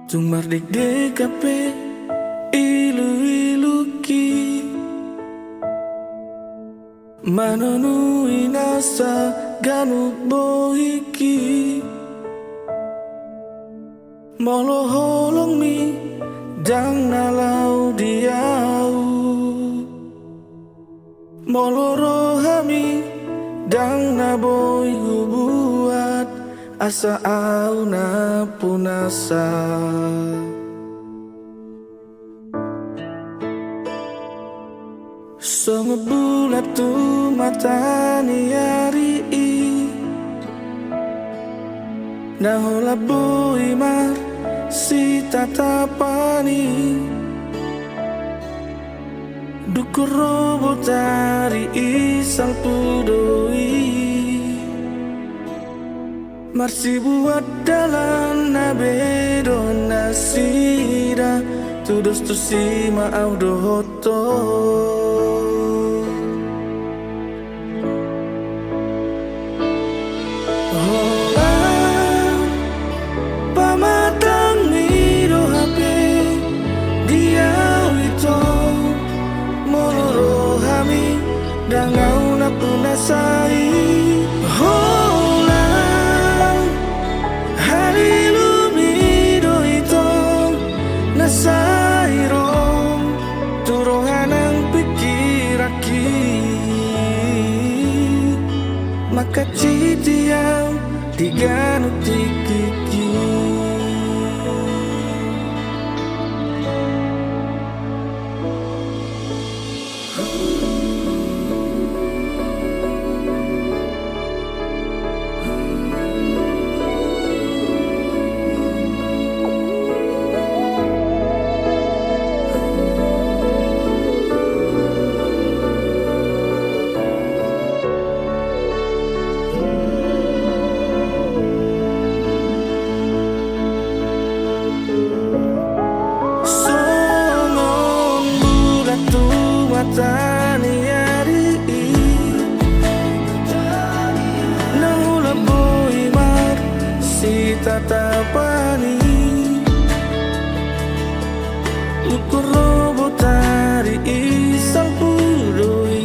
Tumardik DKP ilu-iluki manonui nasa ganuk bohiki molo holong mi jang nalau diau molo rohami jang na boy hubuat asa au na punasa songo bulat tu matani ari na hola boy mar si tatapani dukur robotari isang pudoi marsi buat dalan na bedo nasida tudos tu sima au dohoto Dangau na punasai holang hari lumido ito nasairo turongan ang pikiraki makacitiyaw di ganot tikiki matani ari nahula boy mar si tatapani ukur robotari isang pudoi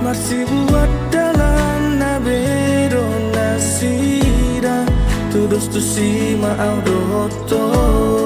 marsi buat dalan na bedo nasida tudos tu sima au dohoto